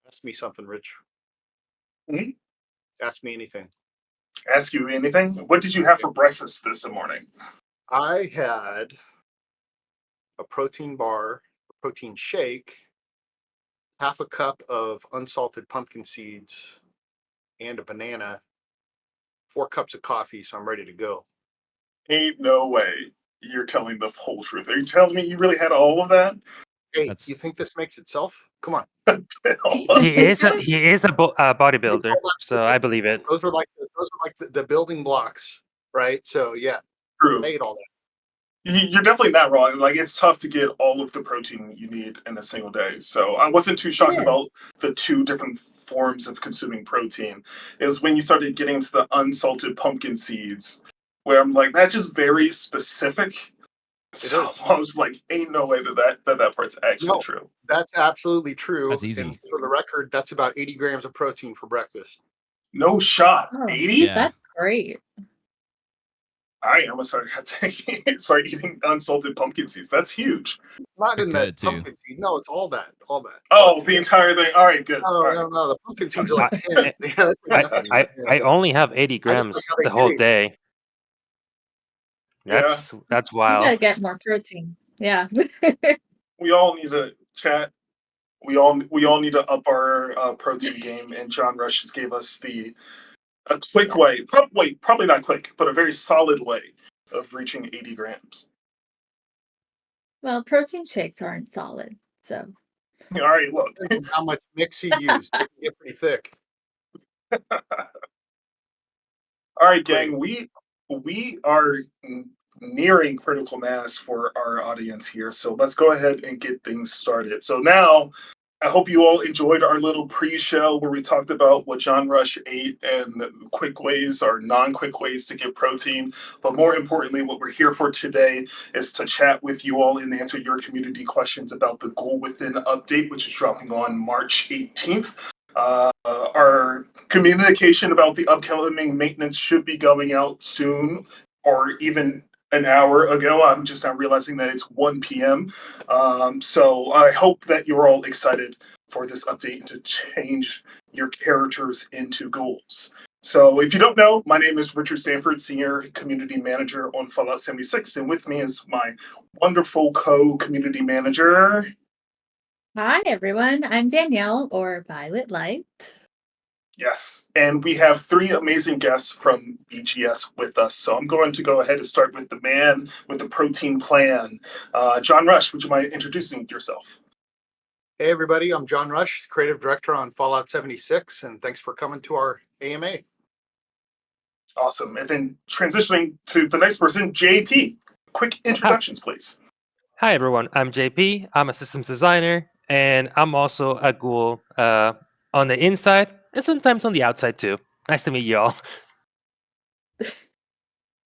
Ask me something, Rich. Hmm? Ask me anything. Ask you anything? What did you have for breakfast this morning? I had a protein bar, a protein shake, half a cup of unsalted pumpkin seeds, and a banana, 4 cups of coffee, so I'm ready to go. Ain't no way you're telling the whole truth. Are you telling me you really had all of that? Hey, That's you think this makes itself? Come on. He is a bodybuilder, so I believe it. Those are like the building blocks, right? So yeah, True. I ate all that. You're definitely not wrong. Like, it's tough to get all of the protein you need in a single day. So I wasn't too shocked is. about the two different forms of consuming protein. It was when you started getting to the unsalted pumpkin seeds, where I'm like, that's just very specific. So is. I was like, ain't no way that part's actually No. true. That's absolutely true. That's easy. And for the record, that's about 80 grams of protein for breakfast. No shot. Oh, 80? Yeah. That's great. I'm gonna start eating unsalted pumpkin seeds. That's huge. Not They're in that good, too. pumpkin seed. No, it's all that. All that. Oh, the entire thing. All right, good. No, All right. no. The pumpkin seeds are like I- 10. Yeah, that's like nothing. I Yeah. only have 80 I just grams like how they the whole taste. day. Yeah. That's You gotta wild. get more protein. Yeah. We all need to chat. We all need to up our protein game, and John Rush just gave us a quick way, probably not quick, but a very solid way of reaching 80 grams. Well, protein shakes aren't solid, so All right, look. Depends on how much mix you use. They can get pretty thick. All right, Great. gang. We are nearing critical mass for our audience here, so let's go ahead and get things started. So now, I hope you all enjoyed our little pre-show where we talked about what John Rush ate and quick ways or non-quick ways to get protein. But more importantly, what we're here for today is to chat with you all and answer your community questions about the Ghoul Within update, which is dropping on March 18th. Our communication about the upcoming maintenance should be going out soon, or even an hour ago. I'm just now realizing that it's 1 p.m. So I hope that you're all excited for this update to change your characters into ghouls. So if you don't know, my name is Richard Stanford, Senior Community Manager on Fallout 76, and with me is my wonderful co-community manager. hi everyone. I'm Danielle or Violet Light. Yes, and we have 3 amazing guests from BGS with us. So I'm going to go ahead and start with the man with the protein plan. John Rush, would you mind introducing yourself? Hey, everybody. I'm John Rush, Creative Director on Fallout 76, and thanks for coming to our AMA. Awesome. And then transitioning to the next person, JP. Quick introductions, please. Hi everyone, I'm JP. I'm a systems designer, and I'm also a ghoul on the inside and sometimes on the outside too. Nice to meet you all.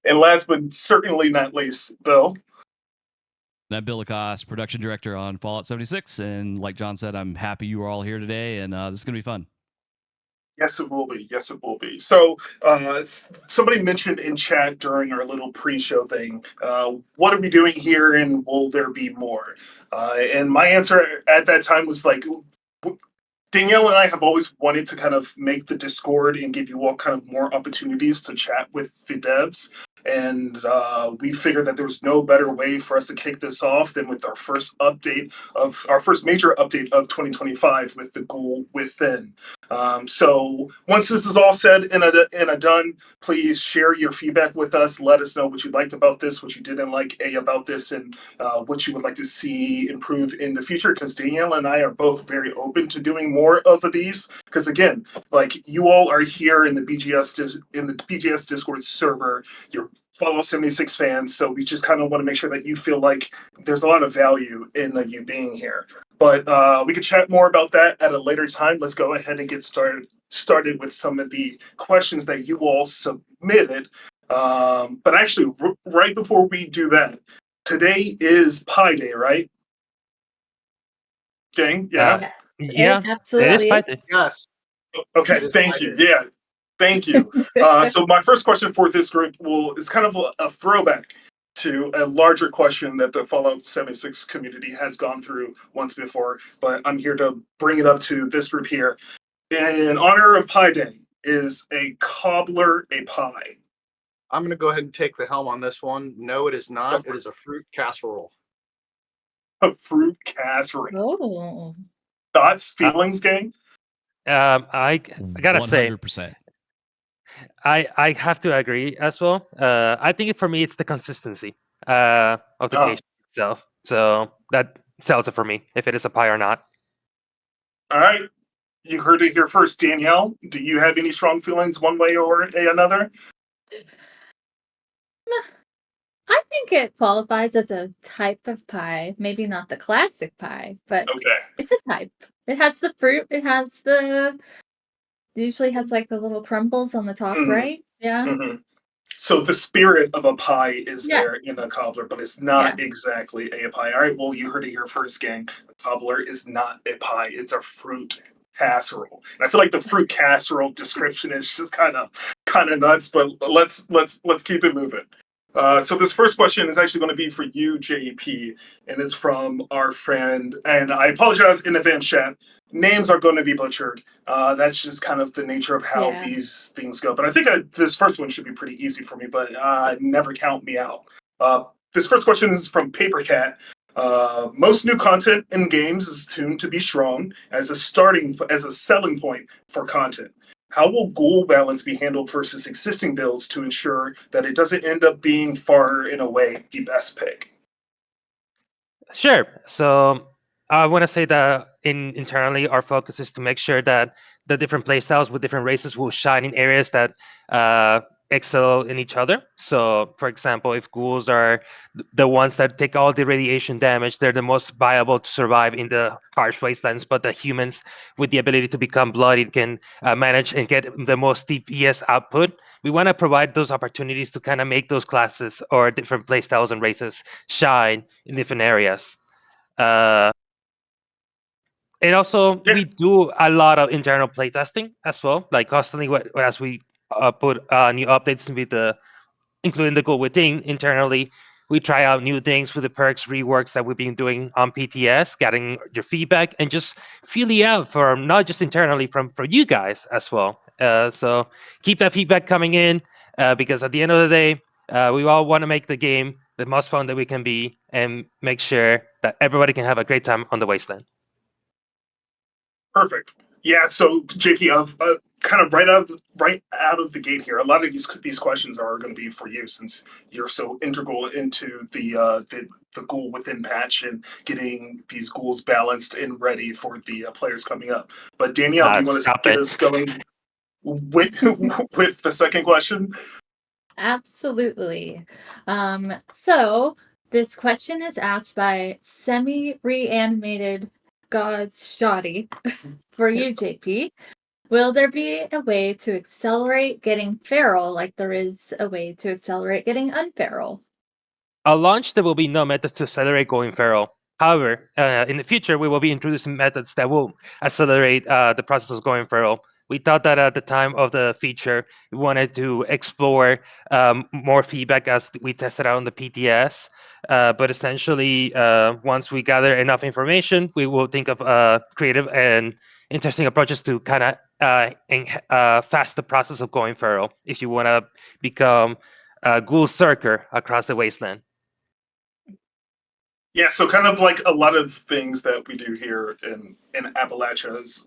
And last but certainly not least, Bill. I'm Bill Lacoste, production director on Fallout 76, and like John said, I'm happy you are all here today, and this is going to be fun. Yes, it will be. Yes, it will be. So, somebody mentioned in chat during our little pre-show thing, what are we doing here, and will there be more? And my answer at that time was like, Danielle and I have always wanted to kind of make the Discord and give you all kind of more opportunities to chat with the devs. And we figured that there was no better way for us to kick this off than with our first major update of 2025 with the Ghoul Within. So once this is all said and done, please share your feedback with us. Let us know what you liked about this, what you didn't like about this, and what you would like to see improve in the future. Because Danielle and I are both very open to doing more of these. Because again, like, you all are here in the BGS Discord server. You're Fallout 76 fans, so we just kind of want to make sure that you feel like there's a lot of value in you being here. But we could chat more about that at a later time. Let's go ahead and get started with some of the questions that you all submitted. But actually, right before we do that, today is Pi Day, right? Gang, yeah? Yeah, Absolutely. it is Python. Yes. Okay, thank you. Yeah, thank you. So my first question for this group is kind of a throwback to a larger question that the Fallout 76 community has gone through once before, but I'm here to bring it up to this group here. In honor of Pie Day, is a cobbler a pie? I'm going to go ahead and take the helm on this one. No, it is not. It is a fruit casserole. A fruit casserole. Oh. Thoughts, feelings, gang? I gotta say, 100%. I have to agree as well. I think for me, it's the consistency of the Oh, pastry itself. So that sells it for me, if it is a pie or not. all right. You heard it here first, Danielle. Do you have any strong feelings one way or another? I think it qualifies as a type of pie. Maybe not the classic pie, but Okay. it's a type. It has the fruit. Usually has like the little crumbles on the top, Mhm, right? Yeah. mhm. So the spirit of a pie is Yeah. there in a cobbler, but it's Yeah. not exactly a pie. All right, well, you heard it here first, gang. A cobbler is not a pie; it's a fruit casserole. And I feel like the fruit casserole description is just kind of nuts. But let's keep it moving. So this first question is actually going to be for you, JP, and it's from our friend. And I apologize in advance, chat. Names are going to be butchered. That's just kind of the nature of how Yeah. these things go. But I think this first one should be pretty easy for me, but never count me out. This first question is from Paper Cat. Most new content in games is tuned to be strong as a selling point for content. How will Ghoul balance be handled versus existing builds to ensure that it doesn't end up being far and away the best pick? Sure. So I want to say that internally, our focus is to make sure that the different playstyles with different races will shine in areas that excel in each other. So, for example, if ghouls are the ones that take all the radiation damage, they're the most viable to survive in the harsh wastelands. But the humans with the ability to become bloodied can manage and get the most DPS output. We want to provide those opportunities to kind of make those classes or different playstyles and races shine in different areas. Uh, and also, Yeah, we do a lot of internal playtesting as well, like constantly as we put new updates with including the Ghoul within internally. We try out new things with the perks reworks that we've been doing on PTS, getting your feedback and just feeling out for not just internally for you guys as well. So keep that feedback coming in because at the end of the day, we all want to make the game the most fun that we can be and make sure that everybody can have a great time on the wasteland. perfect. Yeah, so JP, kind of right out of the gate here, a lot of these questions are going to be for you since you're so integral into the Ghoul within patch and getting these ghouls balanced and ready for the players coming up. But Danielle, do you want to Stop get it. us going with with the second question? Absolutely. So this question is asked by semi-reanimated God's Shoddy for you, JP. Will there be a way to accelerate getting feral like there is a way to accelerate getting unferal? At launch, there will be no methods to accelerate going feral. However, in the future, we will be introducing methods that will accelerate the process of going feral. We thought that at the time of the feature, we wanted to explore more feedback as we tested out on the PTS. But essentially, once we gather enough information, we will think of creative and interesting approaches to kind of fast the process of going feral if you want to become a ghoul circer across the wasteland. Yeah, so kind of like a lot of things that we do here in Appalachia is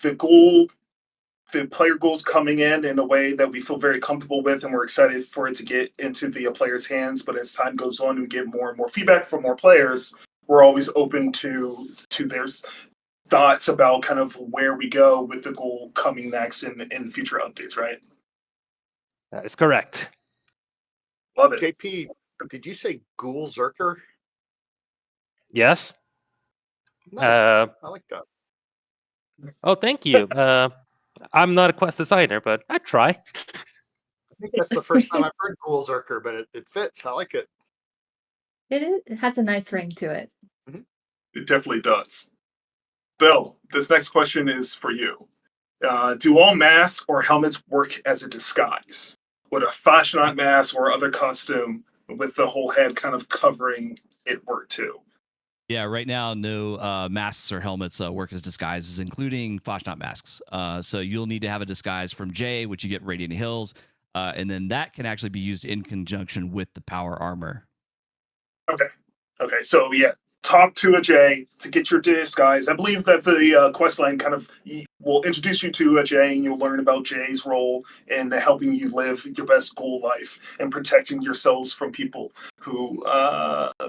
the goal, the player goals coming in a way that we feel very comfortable with, and we're excited for it to get into the players' hands. But as time goes on, we get more and more feedback from more players. We're always open to their thoughts about kind of where we go with the goal coming next in future updates. Right? That is correct. Love it. JP, did you say Ghoul Zerker? Yes. Nice. I like that. Oh, thank you. I'm not a quest designer, but I try. I think that's the first time I've heard Ghoul Zerker, but it fits. I like it. It has a nice ring to it. It definitely does. Bill, this next question is for you. Do all masks or helmets work as a disguise? Would a fashionable mask or other costume with the whole head kind of covering it work too. Yeah, right now, no masks or helmets work as disguises, including Foshnot masks. So you'll need to have a disguise from Jay, which you get Radiant Hills, and then that can actually be used in conjunction with the power armor. Okay. Okay. So yeah, talk to a Jay to get your disguise. I believe that the quest line kind of will introduce you to a Jay, and you'll learn about Jay's role in helping you live your best Ghoul life and protecting yourselves from people who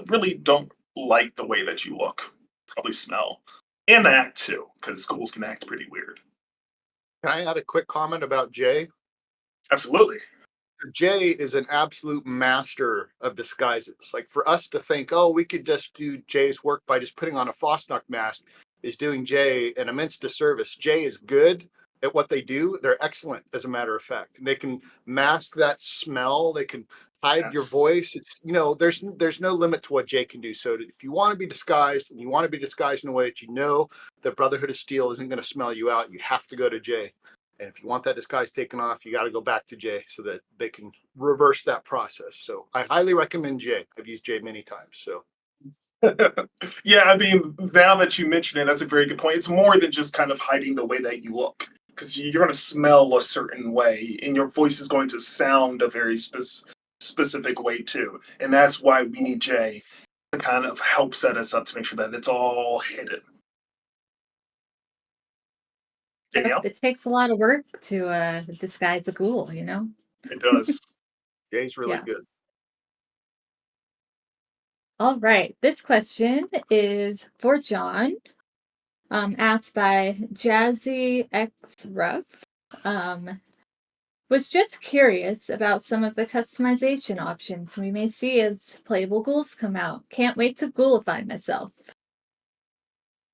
really don't like the way that you look, probably smell, and act too, because ghouls can act pretty weird. Can I add a quick comment about Jay? Absolutely. Jay is an absolute master of disguises. Like for us to think, oh, we could just do Jay's work by just putting on a Fosnock mask is doing Jay an immense disservice. Jay is good at what they do. They're excellent, as a matter of fact. They can mask that smell. They can hide your Yes. voice. It's there's no limit to what Jay can do. So if you want to be disguised and you want to be disguised in a way that you know the Brotherhood of Steel isn't going to smell you out, you have to go to Jay. And if you want that disguise taken off, you got to go back to Jay so that they can reverse that process. So I highly recommend Jay. I've used Jay many times. So Yeah, I mean, now that you mention it, that's a very good point. It's more than just kind of hiding the way that you look, because you're going to smell a certain way, and your voice is going to sound a very specific way too. And that's why we need Jay to kind of help set us up to make sure that it's all hidden. Danielle? It takes a lot of work to disguise a ghoul, you know? It does. Jay's really Yeah. good. All right. This question is for John, asked by Jazzy X Ruff. Was just curious about some of the customization options we may see as playable ghouls come out. Can't wait to ghoulify myself.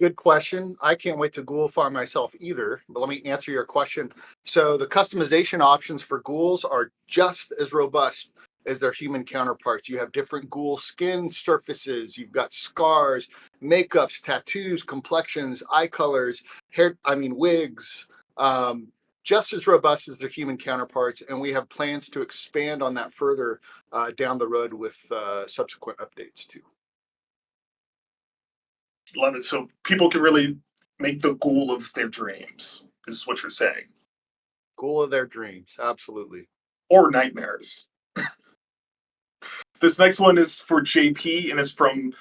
Good question. I can't wait to ghoulify myself either, but let me answer your question. So the customization options for ghouls are just as robust as their human counterparts. You have different ghoul skin surfaces, you've got scars, makeups, tattoos, complexions, eye colors, wigs, just as robust as their human counterparts. And we have plans to expand on that further down the road with subsequent updates too. Love it. So people can really make the ghoul of their dreams, is what you're saying. Ghoul of their dreams, absolutely. Or nightmares. This next one is for JP and is from,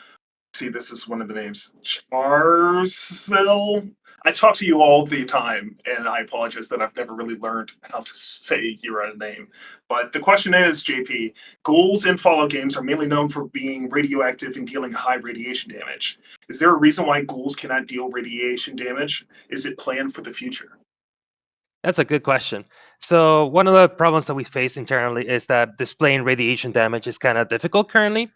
see, this is one of the names, Charcel. I talk to you all the time, and I apologize that I've never really learned how to say your name. But the question is, JP, ghouls in Fallout games are mainly known for being radioactive and dealing high radiation damage. Is there a reason why ghouls cannot deal radiation damage? Is it planned for the future? That's a good question. So one of the problems that we face internally is that displaying radiation damage is kind of difficult currently.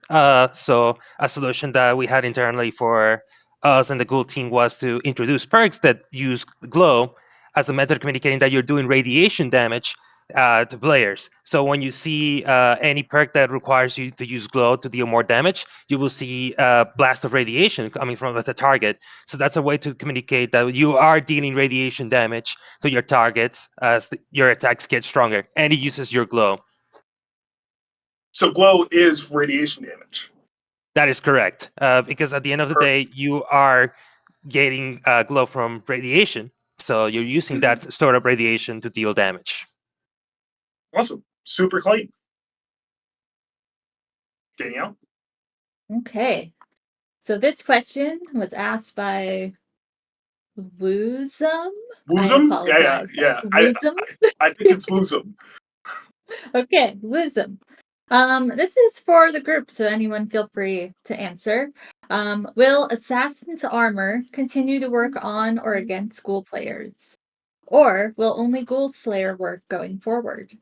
So a solution that we had internally for us and the Ghoul team was to introduce perks that use glow as a method of communicating that you're doing radiation damage to players. So when you see any perk that requires you to use glow to deal more damage, you will see a blast of radiation coming from the target. So that's a way to communicate that you are dealing radiation damage to your targets as your attacks get stronger, and it uses your glow. So glow is radiation damage. That is correct, because at the end of the day, you are getting glow from radiation, so you're using that stored up radiation to deal damage. Awesome. Super clean. Danielle? Okay. So this question was asked by Woozum. Woozum? Yeah. Woozum? I think it's Woozum. Okay, Woozum. This is for the group, so anyone feel free to answer. Will Assassin's Armor continue to work on or against Ghoul players? Or will only Ghoul Slayer work going forward?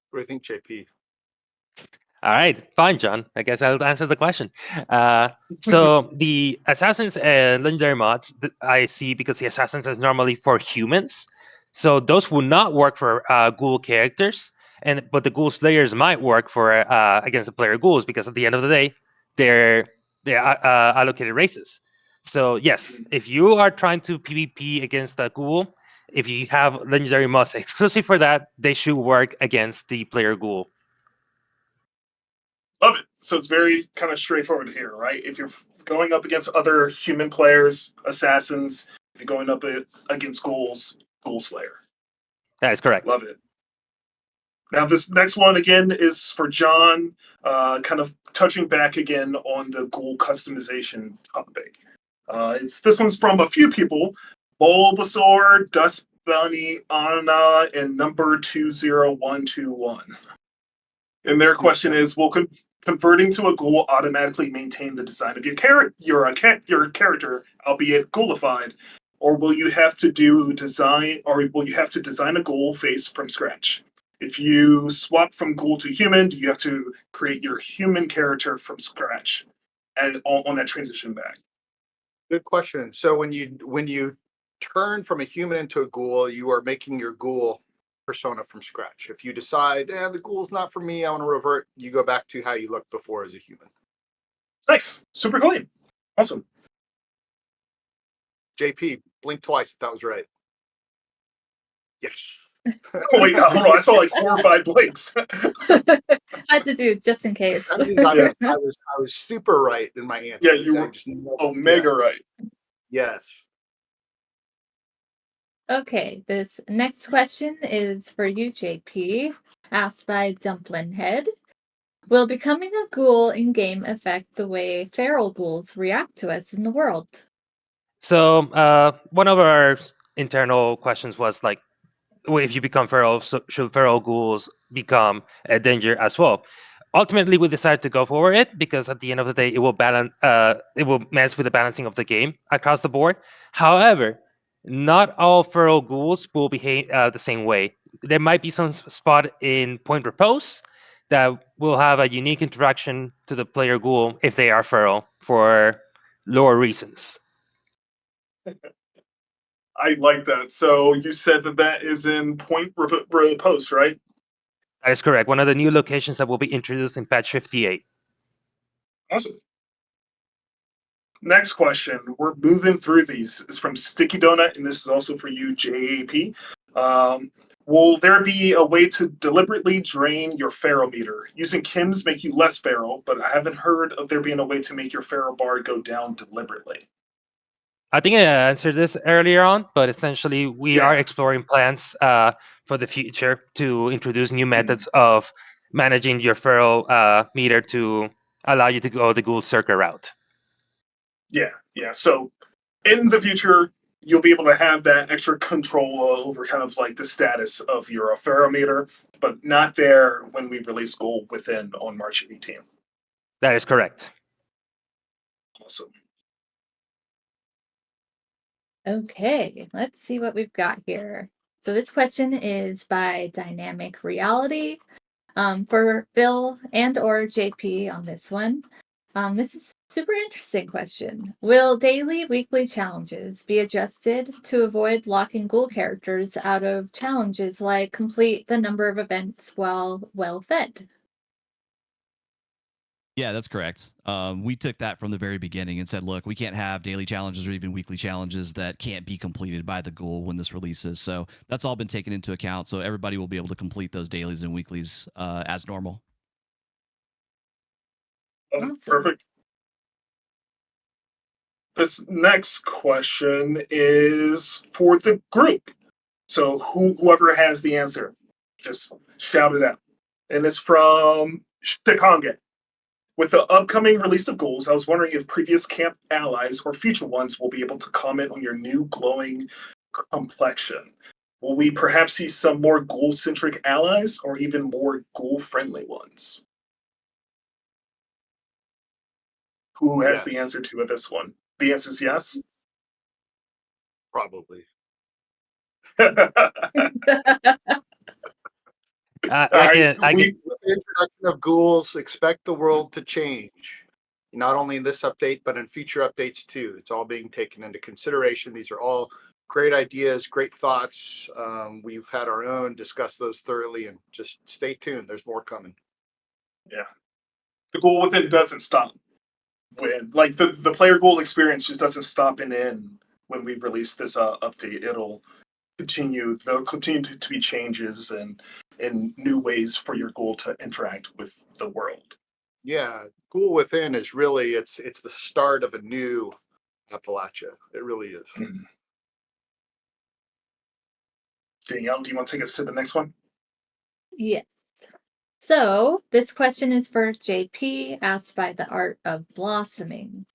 What do you think, JP? All right, fine, John. I guess I'll answer the question. So the assassins and legendary mods I see, because the assassins is normally for humans, so those will not work for ghoul characters, but the ghoul slayers might work for against the player ghouls, because at the end of the day, they're allocated races. So yes, if you are trying to PvP against the ghoul, if you have legendary mods exclusive for that, they should work against the player ghoul. Love it. So it's very kind of straightforward here, right? If you're going up against other human players, assassins, if you're going up against ghouls, Ghoul Slayer. That is correct. Love it. Now, this next one again is for John, kind of touching back again on the ghoul customization topic. This one's from a few people: Bulbasaur, Dust Bunny, Anna, and number 20121. And their question is: will converting to a ghoul automatically maintain the design of your character, albeit ghoulified, or will you have to design a ghoul face from scratch? If you swap from ghoul to human, do you have to create your human character from scratch and on that transition back? Good question. So when you turn from a human into a ghoul, you are making your ghoul persona from scratch. If you decide, the ghoul's not for me, I want to revert, you go back to how you looked before as a human. Nice. Super clean. Awesome. JP, blink twice if that was right. Yes. Oh, wait, hold on. I saw like 4 or 5 blinks. I had to do just in case. That means I was super right in my answer. Yeah, you were omega right. Yes. Okay, this next question is for you, JP, asked by Dumplin Head. Will becoming a ghoul in game affect the way feral ghouls react to us in the world? So one of our internal questions was like, well, if you become feral, so should feral ghouls become a danger as well? Ultimately, we decided to go for it because at the end of the day, it will balance. It will mess with the balancing of the game across the board. However, not all feral ghouls will behave the same way. There might be some spot in point repose that will have a unique interaction to the player ghoul if they are feral for lore reasons. I like that. So you said that is in Point Repose, right? That is correct. One of the new locations that will be introduced in patch 58. Awesome. Next question. We're moving through these. It's from Sticky Donut, and this is also for you, JAP. Will there be a way to deliberately drain your feral meter? Using chems make you less feral, but I haven't heard of there being a way to make your feral bar go down deliberately. I think I answered this earlier on, but essentially we are exploring plans for the future to introduce new methods of managing your feral meter to allow you to go the ghoul circle route. Yeah. So in the future, you'll be able to have that extra control over kind of like the status of your ferometer, but not there when we release Ghoul within on March 18th. That is correct. Awesome. Okay, let's see what we've got here. So this question is by Dynamic Reality. For Bill and or JP on this one. This is a super interesting question. Will daily, weekly challenges be adjusted to avoid locking ghoul characters out of challenges like complete the number of events while well fed? Yeah, that's correct. We took that from the very beginning and said, look, we can't have daily challenges or even weekly challenges that can't be completed by the ghoul when this releases. So that's all been taken into account. So everybody will be able to complete those dailies and weeklies as normal. Awesome. Perfect. This next question is for the group. So whoever has the answer, just shout it out. And it's from Shikange. With the upcoming release of Ghouls, I was wondering if previous camp allies or future ones will be able to comment on your new glowing complexion. Will we perhaps see some more ghoul-centric allies or even more ghoul-friendly ones? Who has the Yes. answer to this one? The answer is yes. Probably. I can, With the introduction of ghouls, expect the world to change. Not only in this update, but in future updates too. It's all being taken into consideration. These are all great ideas, great thoughts. We've had our own, discussed those thoroughly, and just stay tuned. There's more coming. Yeah. The goal within doesn't stop. When like the player goal experience just doesn't stop and end when we release this update. It'll continue. There'll continue to be changes and new ways for your goal to interact with the world. Yeah, Ghoul Within is really it's the start of a new Appalachia. It really is. Mhm. Danielle, do you want to take us to the next one? Yes. So this question is for JP, asked by the Art of Blossoming.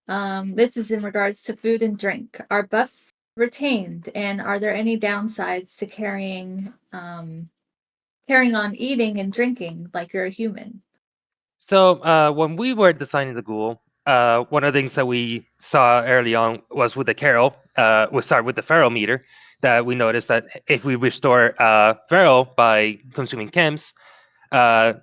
This is in regards to food and drink. Are buffs retained, and are there any downsides to carrying on eating and drinking like you're a human? So when we were designing the Ghoul, one of the things that we saw early on was with the Carol. We start with the Feral meter. That we noticed that if we restore Feral by consuming chems, uh,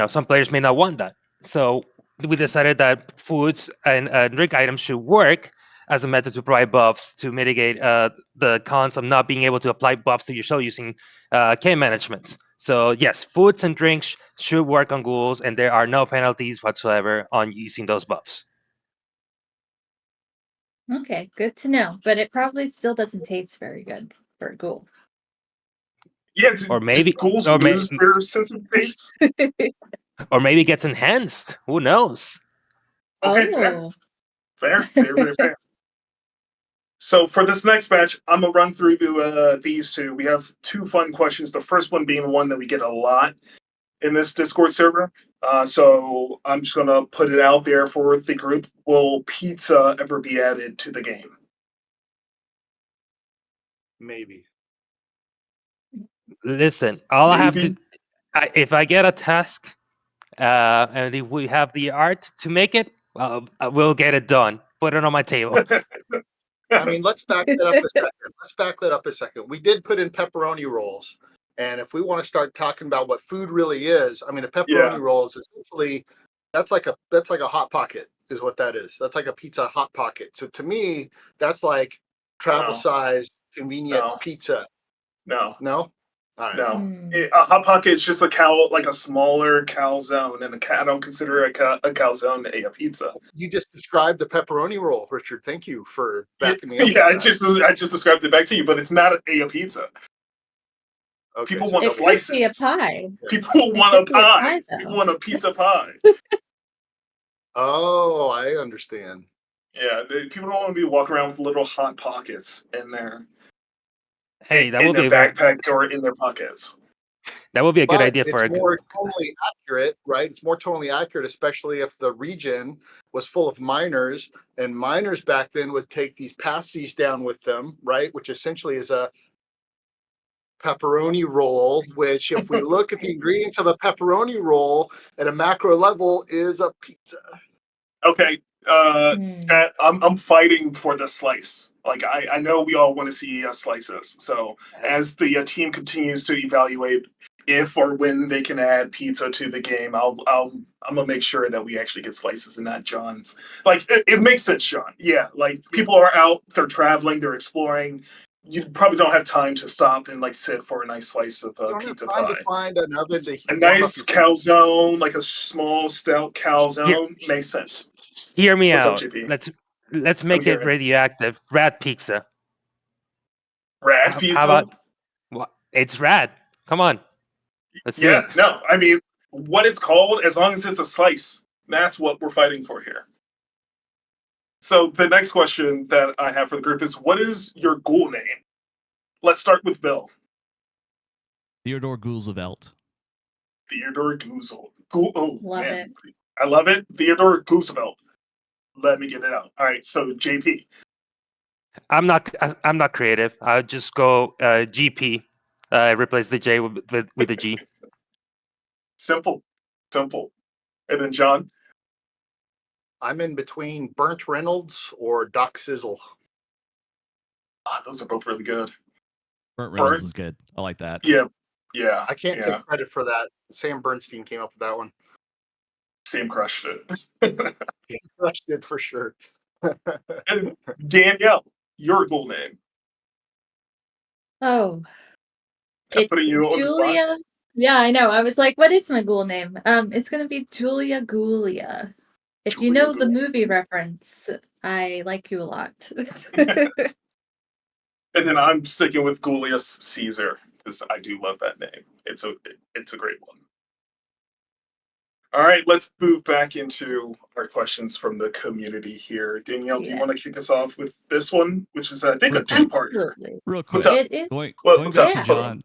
some players may not want that. So we decided that foods and drink items should work as a method to provide buffs to mitigate the cons of not being able to apply buffs to your show using chem management. So yes, foods and drinks should work on ghouls, and there are no penalties whatsoever on using those buffs. Okay, good to know. But it probably still doesn't taste very good for a ghoul. Yeah, Or did maybe, ghouls or, may, lose their sense of taste? or maybe gets enhanced. Who knows? Okay, fair. Oh. Fair. Very, very fair. So for this next match, I'm gonna run through these two. We have two fun questions. The first one being one that we get a lot in this Discord server. So I'm just gonna put it out there for the group. Will pizza ever be added to the game? Maybe. Listen, all I have to, Maybe. if I get a task, and if we have the art to make it, we'll get it done. Put it on my table. I mean, let's back that up a second. Let's back that up a second. We did put in pepperoni rolls, and if we want to start talking about what food really is, I mean, a Yeah. pepperoni roll is essentially that's like a hot pocket, is what that is. That's like a pizza hot pocket. So to me, that's like travel No. size convenient No. pizza. No. No, all right. No. Hmm. A hot pocket is just a cow, like a smaller calzone, and I don't consider a calzone a pizza. You just described the pepperoni roll, Richard. Thank you for Yeah, backing me up. yeah, With that. I just described it back to you, but it's not a pizza. Okay, People so want It nobody. could be a slices. pie. People It want could a be a pie. pie, People though. want a pizza pie. Oh, I understand. Yeah, people don't want to be walking around with little hot pockets Hey, that in would be their a very backpack or in their pockets. that would be a good But idea for it's a. more tonally accurate, right? It's more tonally accurate, especially if the region was full of miners, and miners back then would take these pasties down with them, right? Which essentially is a pepperoni roll, which, if we look at the ingredients of a pepperoni roll at a macro level, is a pizza. Okay, Hmm. Pat, I'm fighting for the slice. Like I know we all want to see slices. So as the team continues to evaluate if or when they can add pizza to the game, I'm gonna make sure that we actually get slices and not John's. Like it makes sense, John. Yeah, like people are out, they're traveling, they're exploring. You probably don't have time to stop and like sit for a nice slice of You don't have pizza time to pie. find an oven to A warm up nice your pizza. calzone, like a small stout Hear, calzone, makes sense. hear me What's up, out. JP? Let's I'm make it hearing. radioactive. Rad pizza. Rad How pizza? about what? It's rad. Come on, let's do Yeah, it. no, I mean, what it's called, as long as it's a slice, that's what we're fighting for here. So the next question that I have for the group is, what is your ghoul name? Let's start with Bill. Theodore Roosevelt. Theodore Goozel. Oh, Love man. it. I love it. Theodore Roosevelt. Let me get it out. All right, so JP. I'm not creative. I'll just go GP. Replace the J with the G. Simple. Simple. And then John. I'm in between Burnt Reynolds or Doc Sizzle. Those are both really good. Burt Reynolds Burnt. is good. I like that. Yeah. Yeah. I can't Yeah. take credit for that. Sam Bernstein came up with that one. Sam crushed it. He crushed it for sure. And Danielle, your ghoul name. Oh, I'm it's putting you on the spot. Julia. Yeah, I know. I was like, what is my ghoul name? It's gonna be Julia Ghoulia. If you Julia know the Ghoul. movie reference, I like you a lot. And then I'm sticking with Julius Caesar because I do love that name. It's a great one. All right, let's move back into our questions from the community here. Danielle, do you Yeah. want to kick us off with this one, which is, I think, Real a quick. two-parter? Absolutely. Real What's quick. up? It is. Going What's up? back to Yeah. Hold on. John.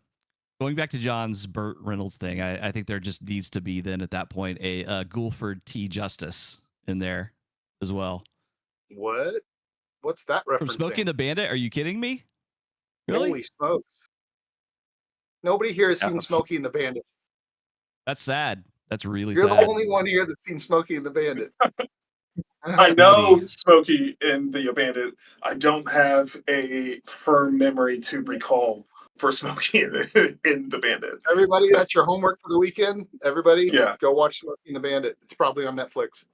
Going back to John's Burt Reynolds thing, I think there just needs to be then at that point a Gulford T. Justice in there as well. What? What's that From Smokey and referencing? the Bandit? Are you kidding me? Really? Holy smokes! Nobody here has seen Yeah. Smokey and the Bandit. That's sad. That's really You're the sad. only one here that's seen Smokey and the Bandit. I know Beauty. Smokey and the Bandit. I don't have a firm memory to recall for Smokey and the Bandit. Everybody, that's your homework for the weekend. Everybody, Yeah. go watch Smokey and the Bandit. It's probably on Netflix.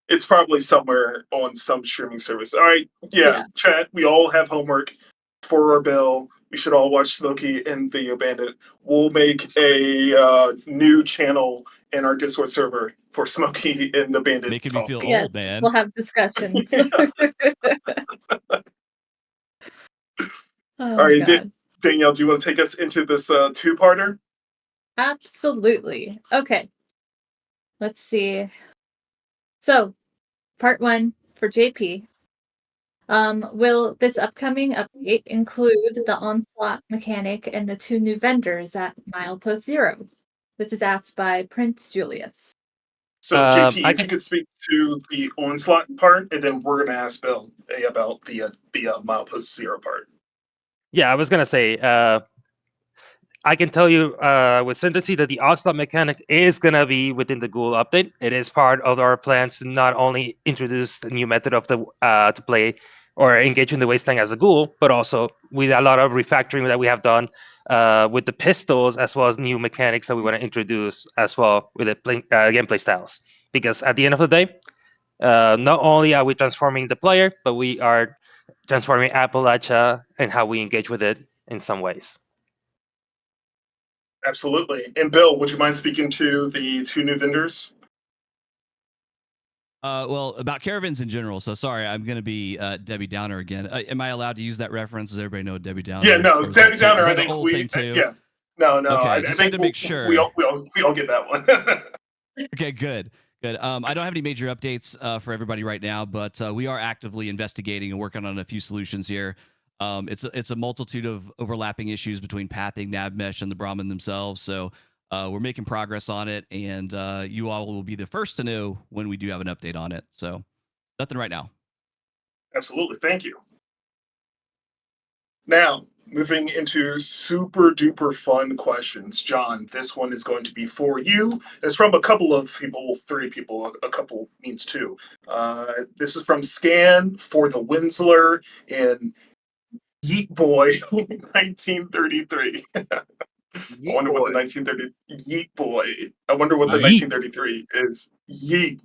It's probably somewhere on some streaming service. All right, Yeah. chat. We all have homework for our bill. We should all watch Smokey and the Bandit. We'll make a new channel in our Discord server for Smokey and the Bandit. Making me talk. feel Yes. old, man. We'll have discussions. Oh, All right, God. Danielle, do you want to take us into this two-parter? Absolutely. Okay. Let's see. So, part 1 for JP. Will this upcoming update include the onslaught mechanic and the 2 new vendors at Milepost 0? This is asked by Prince Julius. So, JP, I if you can, could speak to the onslaught part, and then we're going to ask Bill about the Milepost Zero part. yeah, I was gonna say, I can tell you with certainty that the onslaught mechanic is gonna be within the Ghoul update. It is part of our plans to not only introduce the new method of the to play or engage in the wasteland as a Ghoul, but also with a lot of refactoring that we have done with the pistols, as well as new mechanics that we want to introduce as well with the gameplay styles. Because at the end of the day, not only are we transforming the player, but we are transforming Appalachia and how we engage with it in some ways. Absolutely. And Bill, would you mind speaking to the 2 new vendors? Well, about caravans in general. So sorry, I'm going to be Debbie Downer again. Am I allowed to use that reference? Does everybody know what Debbie Downer? Yeah, no, Or is that Debbie Downer. is I that an think old thing too? Yeah, no. Okay, I just think had to make sure. we all get that one. Okay, good. I don't have any major updates for everybody right now, but we are actively investigating and working on a few solutions here. It's a multitude of overlapping issues between pathing, nav mesh, and the Brahmin themselves. So we're making progress on it, and you all will be the first to know when we do have an update on it. So nothing right now. Absolutely. Thank you. Now, moving into super duper fun questions. John, this one is going to be for you. It's from a couple of people, 3 people, a couple means 2. This is from Scan for the Winsler in Yeet Boy 1933. I wonder what the 1930 Yeet Boy. I wonder what the Yeet. 1933 is. Yeet.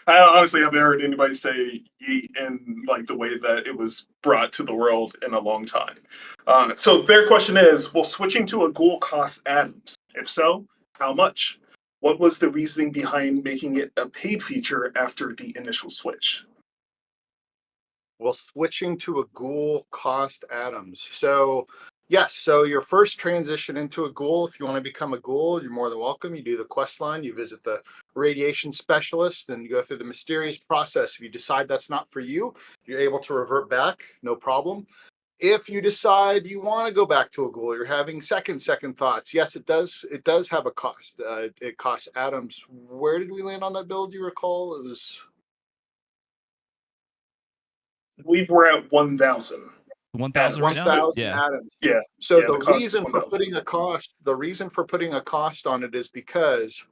I honestly haven't heard anybody say yeet in like the way that it was brought to the world in a long time. So their question is: will switching to a Ghoul cost atoms? If so, how much? What was the reasoning behind making it a paid feature after the initial switch? Well, switching to a Ghoul cost atoms. So, yes, so your first transition into a Ghoul, if you want to become a Ghoul, you're more than welcome. You do the quest line, you visit the radiation specialist, and you go through the mysterious process. If you decide that's not for you, you're able to revert back, no problem. If you decide you want to go back to a Ghoul, you're having second thoughts. Yes, it does have a cost. It costs atoms. Where did we land on that build? You recall? It was I believe we're at 1,000. 1,000 right now. 1,000 Yeah. atoms. Yeah. So Yeah, the the cost is reason for 1,000. putting a cost on it is because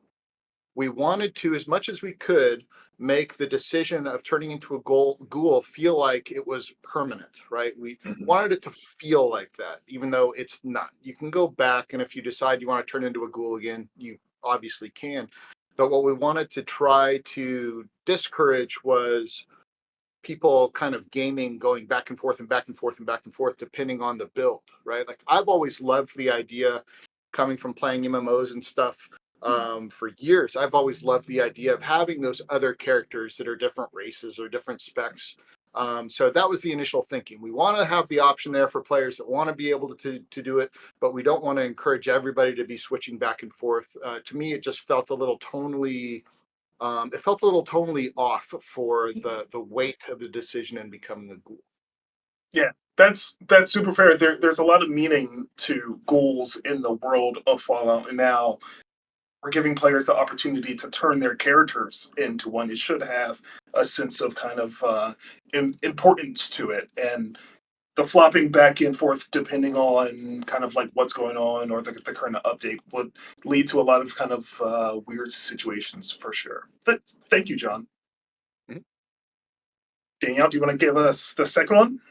we wanted to, as much as we could, make the decision of turning into a ghoul feel like it was permanent, right? We Mhm. wanted it to feel like that, even though it's not. You can go back, and if you decide you want to turn into a ghoul again, you obviously can. But what we wanted to try to discourage was people kind of gaming, going back and forth and back and forth and back and forth depending on the build, right? Like I've always loved the idea, coming from playing MMOs and stuff for years. I've always loved the idea of having those other characters that are different races or different specs So that was the initial thinking. We want to have the option there for players that want to be able to do it, but we don't want to encourage everybody to be switching back and forth. To me, it just felt a little tonally. It felt a little tonally off for the weight of the decision in becoming a ghoul. Yeah, that's super fair. There's a lot of meaning to ghouls in the world of Fallout, and now we're giving players the opportunity to turn their characters into one. It should have a sense of kind of importance to it, and the flopping back and forth depending on kind of like what's going on or the current update would lead to a lot of kind of weird situations for sure. But thank you, John. Mhm. Danielle, do you want to give us the second one?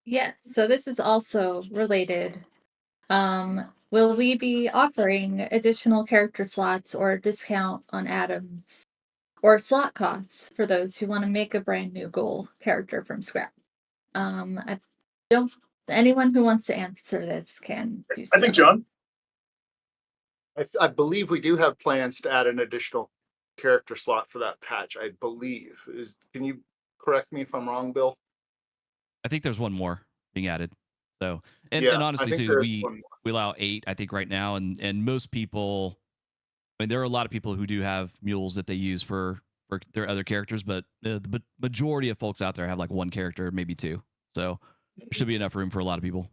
Yes, so this is also related. Will we be offering additional character slots or discount on atoms or slot costs for those who want to make a brand new Ghoul character from scratch? I don't. Anyone who wants to answer this can do I so. think John. I believe we do have plans to add an additional character slot for that patch. I believe. Can you correct me if I'm wrong, Bill? I think there's one more being added. So, and Yeah, I honestly think too, there is we one more. we allow 8, I think, right now, and most people. I mean, there are a lot of people who do have mules that they use for their other characters, but the majority of folks out there have like one character, maybe two. So there should be enough room for a lot of people.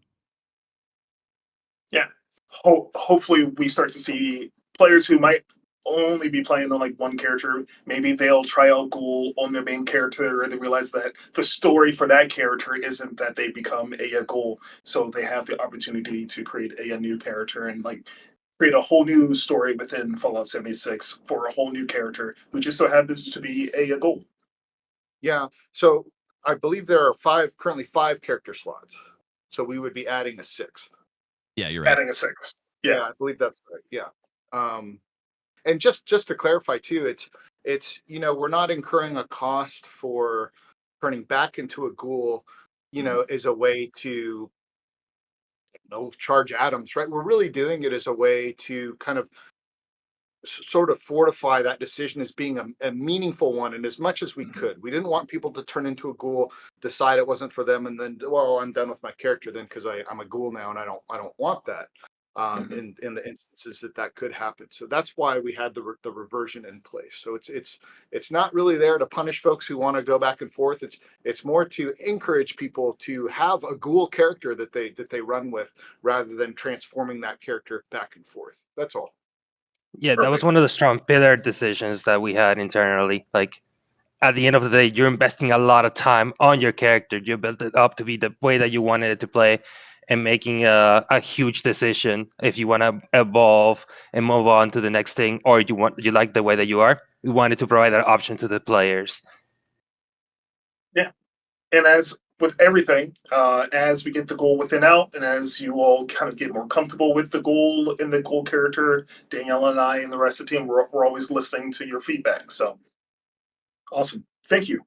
Yeah. Hopefully, we start to see players who might only be playing on like one character. Maybe they'll try out Ghoul on their main character, and they realize that the story for that character isn't that they become a Ghoul. So they have the opportunity to create a new character and like create a whole new story within Fallout 76 for a whole new character who just so happens to be a Ghoul. Yeah. So I believe there are currently five character slots. So we would be adding a sixth. Yeah, you're right. Adding a sixth. Yeah, Yeah. I believe that's right. Yeah. And just to clarify too, it's we're not incurring a cost for turning back into a ghoul, as a way to charge atoms, right? We're really doing it as a way to kind of sort of fortify that decision as being a meaningful one, and as much as we could. We didn't want people to turn into a ghoul, decide it wasn't for them, and then, well, I'm done with my character then because I'm a ghoul now, and I don't want that. In the instances that could happen, so that's why we had the reversion in place. So it's not really there to punish folks who want to go back and forth. It's more to encourage people to have a ghoul character that they run with, rather than transforming that character back and forth. That's all. Yeah, that was Perfect. one of the strong pillar decisions that we had internally. Like at the end of the day, you're investing a lot of time on your character. You built it up to be the way that you wanted it to play, and making a huge decision if you want to evolve and move on to the next thing, or you like the way that you are. We wanted to provide that option to the players. Yeah. And as with everything, as we get the Ghoul within out, and as you all kind of get more comfortable with the Ghoul and the Ghoul character, Danielle and I and the rest of the team, we're always listening to your feedback. So awesome. Thank you.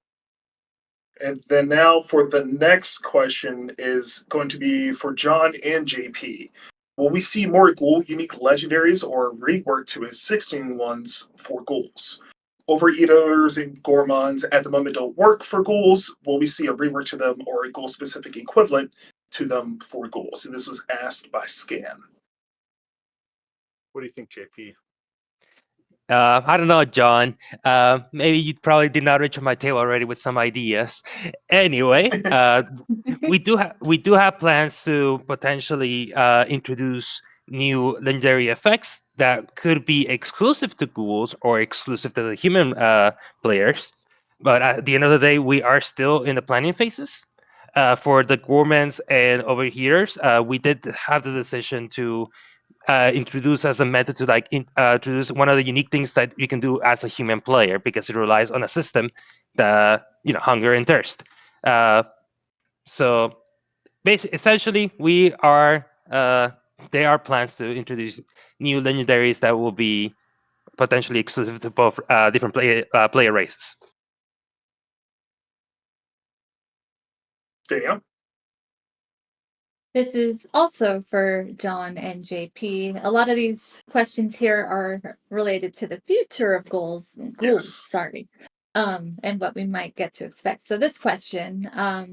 And then now for the next question is going to be for John and JP. Will we see more Ghoul unique legendaries or rework to existing ones for Ghouls? Overeaters and gourmands at the moment don't work for Ghouls. Will we see a rework to them or a Ghoul specific equivalent to them for Ghouls? And this was asked by Scan. What do you think, JP? I don't know, John. Maybe you probably did not reach my table already with some ideas. Anyway, we do have plans to potentially introduce new legendary effects that could be exclusive to ghouls or exclusive to the human players. But at the end of the day, we are still in the planning phases. For the gourmands and overheaters, we did have the decision to introduce as a method to introduce one of the unique things that you can do as a human player, because it relies on a system that hunger and thirst. So basically, essentially, we are there are plans to introduce new legendaries that will be potentially exclusive to both different player races. Danielle? This is also for John and JP. A lot of these questions here are related to the future of ghouls. Yes. Sorry. and what we might get to expect. So this question,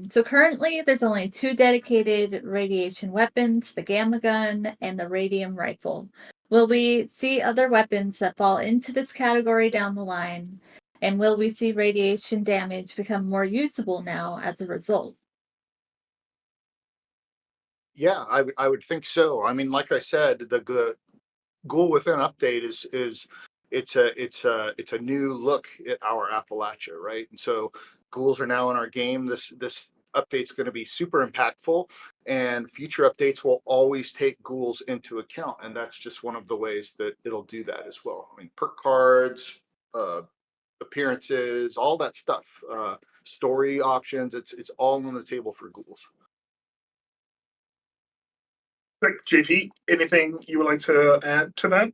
so currently there's only 2 dedicated radiation weapons, the gamma gun and the radium rifle. Will we see other weapons that fall into this category down the line? And will we see radiation damage become more usable now as a result? Yeah, I would think so. I mean, like I said, the Ghoul Within update is it's a new look at our Appalachia, right? And so ghouls are now in our game. This update's going to be super impactful, and future updates will always take ghouls into account, and that's just one of the ways that it'll do that as well. I mean, perk cards, uh, appearances, all that stuff, story options. It's all on the table for ghouls. JP, anything you would like to add to that?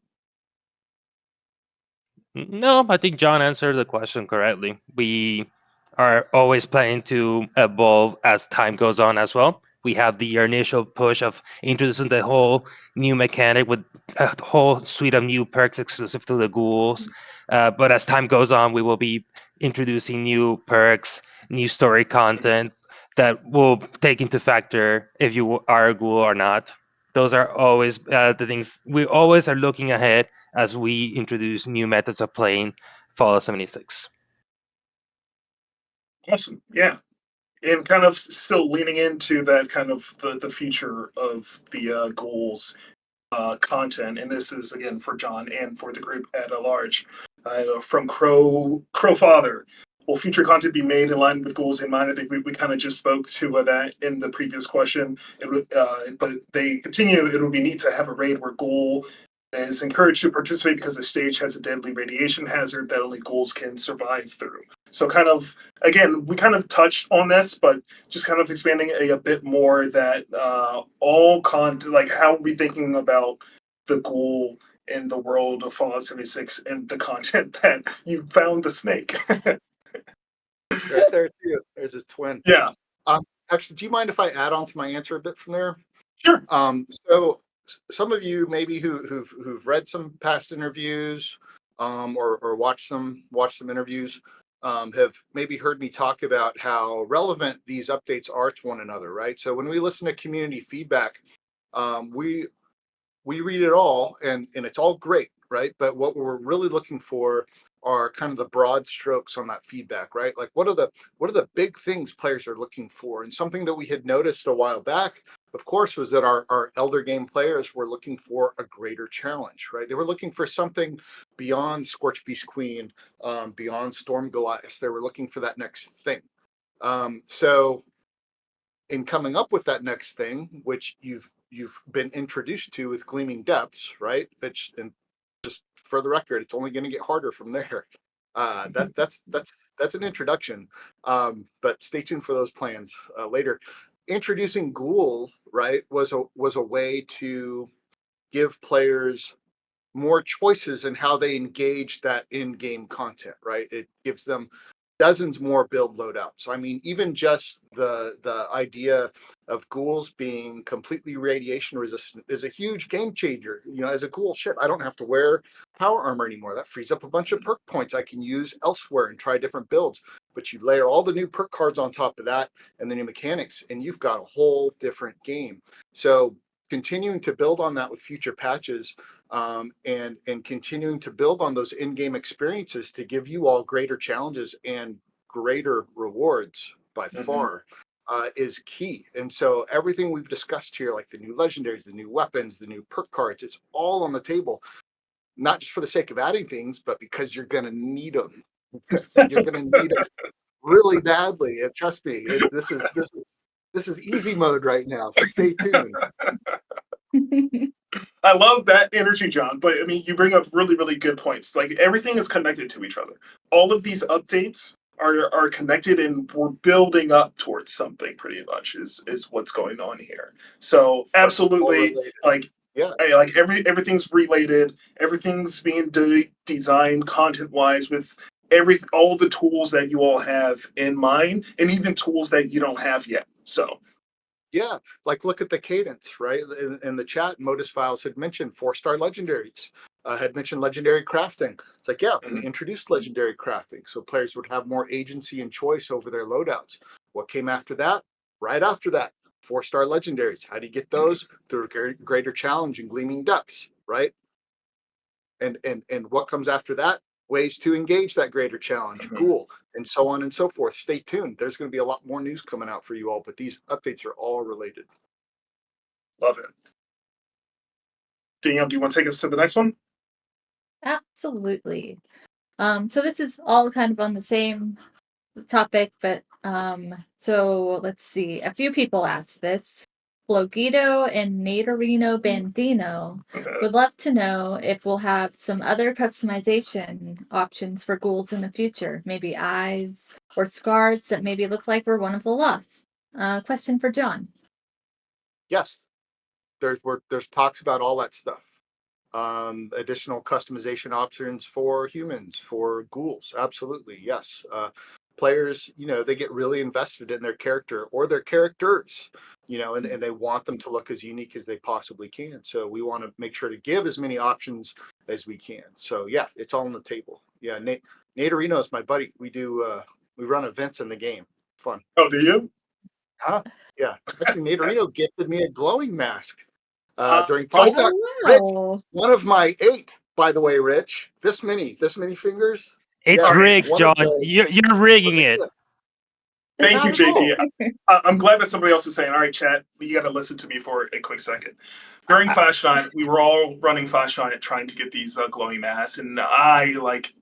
No, I think John answered the question correctly. We are always planning to evolve as time goes on as well. We have the initial push of introducing the whole new mechanic with a whole suite of new perks exclusive to the ghouls. But as time goes on, we will be introducing new perks, new story content that will take into factor if you are a ghoul or not. Those are always the things we always are looking ahead as we introduce new methods of playing Fallout 76. Awesome. Yeah. And kind of still leaning into that kind of the future of the goals content, and this is again for John and for the group at a large. From Crow Father, will future content be made in line with goals in mind? I think we kind of just spoke to that in the previous question. But they continue. It would be neat to have a raid where Ghoul is encouraged to participate because the stage has a deadly radiation hazard that only ghouls can survive through. So, kind of again, we kind of touched on this, but just kind of expanding a bit more that all content, like how are we thinking about the ghoul in the world of Fallout 76 and the content that you found the snake. Right there too. There's his twin. Yeah, Um, Actually, do you mind if I add on to my answer a bit from there? sure. So some of you maybe who've read some past interviews, or watched some interviews, have maybe heard me talk about how relevant these updates are to one another, right? So when we listen to community feedback, we read it all, and it's all great, right? But what we're really looking for are kind of the broad strokes on that feedback, right? Like what are the big things players are looking for? And something that we had noticed a while back, of course, was that our elder game players were looking for a greater challenge, right? They were looking for something beyond Scorch Beast Queen, beyond Storm Goliath. They were looking for that next thing. So in coming up with that next thing, which you've been introduced to with Gleaming Depths, right? Which, and just for the record, it's only going to get harder from there. That's an introduction, but stay tuned for those plans later. Introducing Ghoul, right, was a way to give players more choices in how they engage that in-game content, right? It gives them dozens more build loadouts. I mean, even just the idea of ghouls being completely radiation resistant is a huge game changer. You know, as a ghoul, shit, I don't have to wear power armor anymore. That frees up a bunch of perk points I can use elsewhere and try different builds. But you layer all the new perk cards on top of that and the new mechanics, and you've got a whole different game. So continuing to build on that with future patches, and continuing to build on those in-game experiences to give you all greater challenges and greater rewards by far, is key. And so everything we've discussed here, like the new legendaries, the new weapons, the new perk cards, it's all on the table, not just for the sake of adding things, but because you're going to need them. You're going to need them really badly. And trust me, this is easy mode right now. So stay tuned. I love that energy, John. But I mean, you bring up really, really good points. Like everything is connected to each other. All of these updates are connected, and we're building up towards something. Pretty much is what's going on here. So absolutely, like Yeah. like everything's related. Everything's being designed content wise with all the tools that you all have in mind, and even tools that you don't have yet. So Yeah, like look at the cadence, right? In the chat, Modus Files had mentioned 4-star legendaries, had mentioned legendary crafting. It's like, yeah, we Mhm. introduced legendary crafting so players would have more agency and choice over their loadouts. What came after that? Right after that, 4-star legendaries. How do you get those? Through a greater challenge and gleaming depths, right? And what comes after that? Ways to engage that greater challenge, Mhm. Ghoul, and so on and so forth. Stay tuned. There's going to be a lot more news coming out for you all, but these updates are all related. Love it. Danielle, do you want to take us to the next one? Absolutely. So this is all kind of on the same topic, but so let's see. A few people asked this. Flogito and Naderino Bandino Okay. would love to know if we'll have some other customization options for ghouls in the future. Maybe eyes or scars that maybe look like we're one of the lost. Question for John. Yes, there's talks about all that stuff. Additional customization options for humans, for ghouls. Absolutely, yes. Players, they get really invested in their character or their characters, and they want them to look as unique as they possibly can. So we want to make sure to give as many options as we can. So yeah, it's all on the table. Yeah, Nate Areno is my buddy. We run events in the game. Fun. Oh, do you? Huh? Yeah. Actually, Nate Areno gifted me a glowing mask during Oh, Fosnock. Rich, Oh, one of my 8, by the way, Rich. This many fingers. It's all Yeah, right. rigged, one of John. those You're was rigging a it. gift. Thank you, Not at all. JP. I'm glad that somebody else is saying, all right, chat, you got to listen to me for a quick second. During I- Flash Night, we were all running Flash Night trying to get these glowing masks, and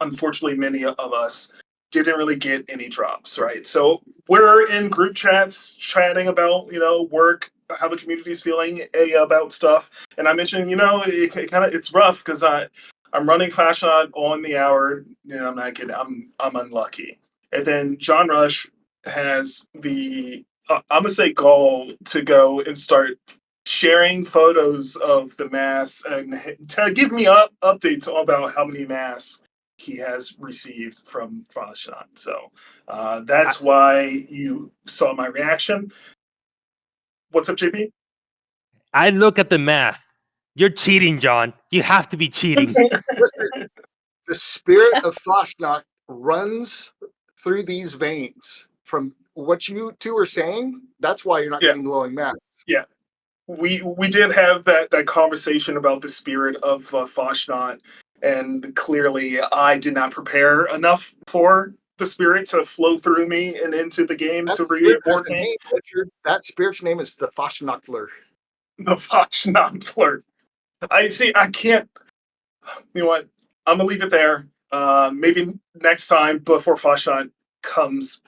unfortunately, many of us didn't really get any drops, right? So we're in group chats chatting about, work, how the community's feeling about stuff, and I mentioned, it's rough because I'm running Flash Night on the hour, I'm not kidding, I'm unlucky. And then John Rush has I'm gonna say gall to go and start sharing photos of the mass and to give me updates about how many mass he has received from Fashan. So I that's why you saw my reaction. What's up, JP? I look at the math. You're cheating, John. You have to be cheating. Listen, the spirit of Fosnock runs through these veins. From what you two are saying, that's why you're not Yeah, getting glowing maps. yeah. We did have that conversation about the spirit of Fashnot, and clearly I did not prepare enough for the spirit to flow through me and into the game That to spirit has reinforce a me. name, Richard. That spirit's name is the Fosnockler. The Fashnot flirt. I see. I can't. You know what? I'm gonna leave it there. Maybe next time before Fashnot comes,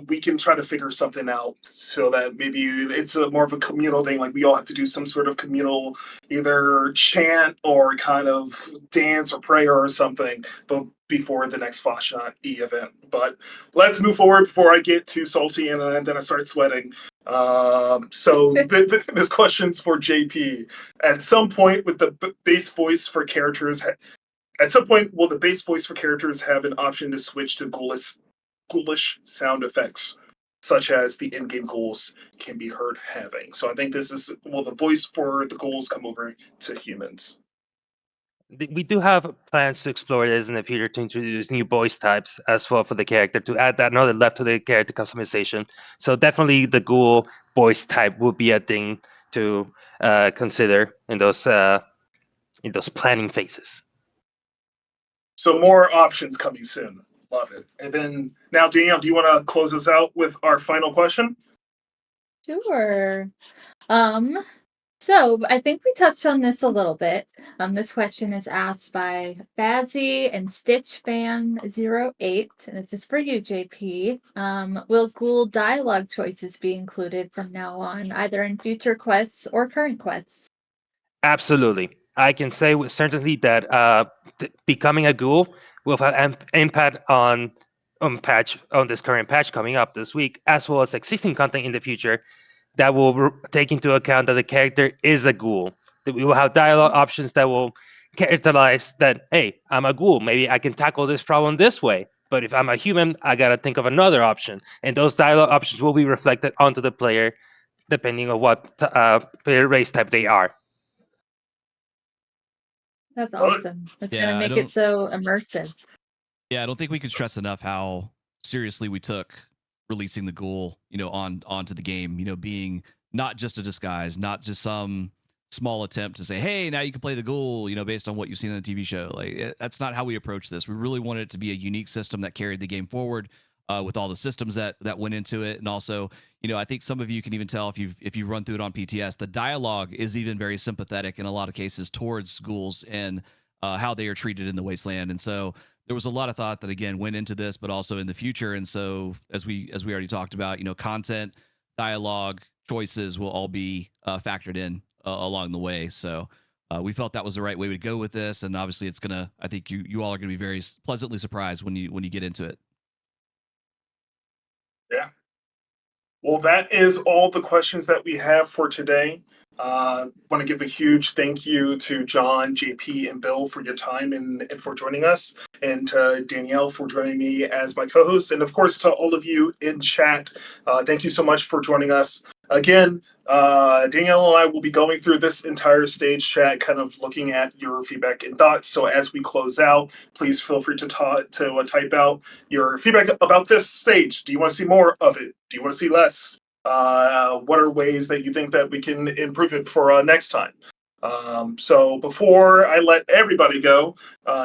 we can try to figure something out so that maybe it's a more of a communal thing. Like we all have to do some sort of communal, either chant or kind of dance or prayer or something, but before the next Fashion E event. But let's move forward before I get too salty and then I start sweating. This question's for JP. At some point, with the base voice for characters, at some point, will the base voice for characters have an option to switch to ghoulish sound effects, such as the in-game ghouls can be heard having? So I think this is, will the voice for the ghouls come over to humans? We do have plans to explore this in the future to introduce new voice types as well for the character to add that another left to the character customization. So definitely the ghoul voice type will be a thing to consider in those planning phases. So more options coming soon. Love it. And then now, Danielle, do you want to close us out with our final question? sure. Um, So I think we touched on this a little bit. This question is asked by Bazzy and StitchFan08, and this is for you, JP. Will Ghoul dialogue choices be included from now on, either in future quests or current quests? Absolutely. I can say with certainty that becoming a ghoul will have an impact on this current patch coming up this week, as well as existing content in the future that will take into account that the character is a ghoul. That we will have dialogue options that will characterize that, hey, I'm a ghoul. Maybe I can tackle this problem this way. But if I'm a human, I gotta think of another option. And those dialogue options will be reflected onto the player depending on what race type they are. That's Well, awesome. It's yeah, gonna I make don't- it so immersive. Yeah, I don't think we could stress enough how seriously we took releasing the Ghoul, onto the game. Being not just a disguise, not just some small attempt to say, "Hey, now you can play the Ghoul," based on what you've seen on the TV show. That's not how we approach this. We really wanted it to be a unique system that carried the game forward, with all the systems that went into it, and also, I think some of you can even tell if you run through it on PTS, the dialogue is even very sympathetic in a lot of cases towards ghouls and how they are treated in the wasteland, and so there was a lot of thought that again went into this, but also in the future. And so as we already talked about, content, dialogue, choices will all be factored in along the way. So we felt that was the right way to go with this, and obviously it's gonna. I think you all are gonna be very pleasantly surprised when you get into it. Yeah. Well, that is all the questions that we have for today. Want to give a huge thank you to John, JP, and Bill for your time and for joining us, and to Danielle for joining me as my co-host, and of course to all of you in chat. Thank you so much for joining us. Again, Danielle and I will be going through this entire stage chat, kind of looking at your feedback and thoughts. So as we close out, please feel free to type out your feedback about this stage. Do you want to see more of it? Do you want to see less? What are ways that you think that we can improve it for next time? So before I let everybody go,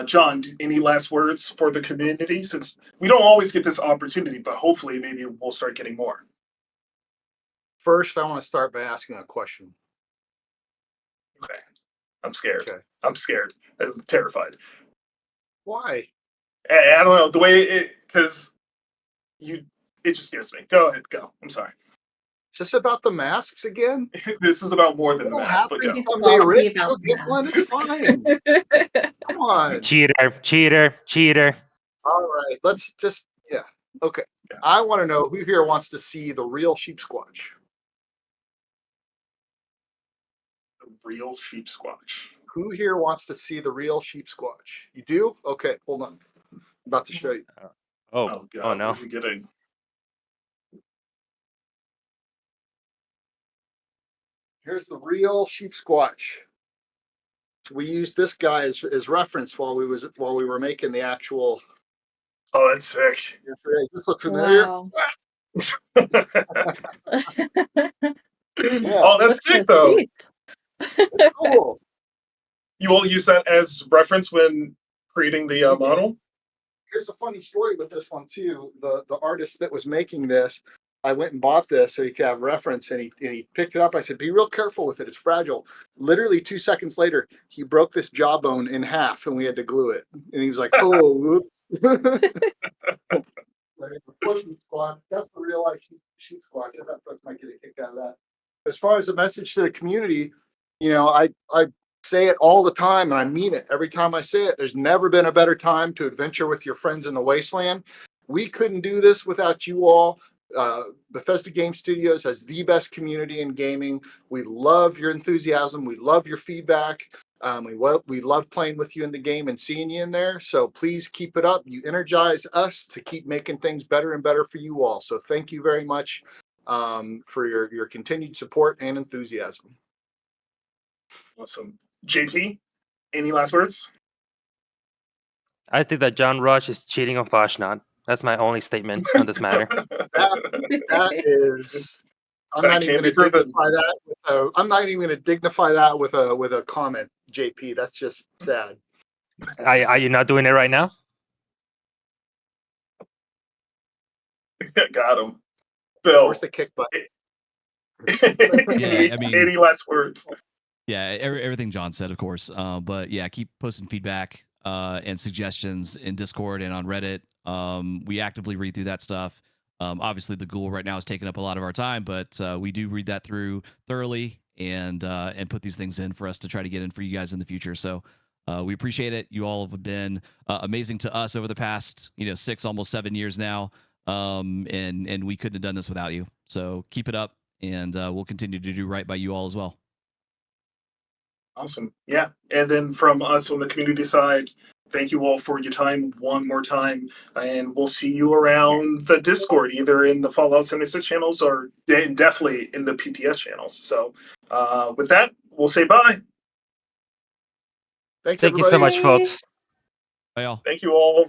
John, any last words for the community? Since we don't always get this opportunity, but hopefully maybe we'll start getting more. First, I want to start by asking a question. Okay. I'm scared. Okay. I'm scared. I'm terrified. Why? I don't know the way because it just scares me. Go ahead, go. I'm sorry. Is this about the masks again? This is about more than You the don't mask, have but to go. be He's someday salty rich. about You'll get that. one. It's fine. Come on. Cheater. All right. Let's just, yeah. Okay. Yeah. I want to know who here wants to see the real sheep squatch. The real sheep squatch. Who here wants to see the real sheep squatch? You do? Okay. Hold on. I'm about to show you. Oh God, no. what's he getting? Here's the real sheep squatch. We used this guy as reference while we were making the actual. Oh, that's sick. Does this look familiar? Wow. Yeah. Oh, Look that's sick at those though. teeth. It's cool. You all use that as reference when creating the model? Here's a funny story with this one too. The artist that was making this, I went and bought this so he could have reference, and he picked it up. I said, "Be real careful with it. It's fragile." Literally 2 seconds later, he broke this jawbone in half, and we had to glue it. And he was like, "Oh." Squad. That's the real life sheep squad. I bet folks might get a kick out of that. As far as a message to the community, I say it all the time, and I mean it every time I say it. There's never been a better time to adventure with your friends in the wasteland. We couldn't do this without you all. Bethesda Game Studios has the best community in gaming. We love your enthusiasm. We love your feedback. We love playing with you in the game and seeing you in there. So please keep it up. You energize us to keep making things better and better for you all. So thank you very much for your continued support and enthusiasm. Awesome. JP, any last words? I think that John Rush is cheating on Fashnot. That's my only statement on this matter. That is. I'm That not even can't be going to proven. dignify that. I'm not even going to dignify that with a comment, JP. That's just sad. Are you not doing it right now? Got him. Bill, Where's the kick button? Yeah, I mean- any last words? Yeah, everything John said, of course. But yeah, keep posting feedback and suggestions in Discord and on Reddit. We actively read through that stuff. Obviously, the Ghoul right now is taking up a lot of our time, but we do read that through thoroughly and put these things in for us to try to get in for you guys in the future. So we appreciate it. You all have been amazing to us over the past 6, almost 7 years now, and we couldn't have done this without you. So keep it up, and we'll continue to do right by you all as well. Awesome. Yeah. And then from us on the community side, thank you all for your time one more time, and we'll see you around the Discord, either in the Fallout 76 channels or definitely in the PTS channels. So, with that, we'll say bye. Thanks, Thank you everybody. so much, Bye. folks. Bye, y'all. Thank you all.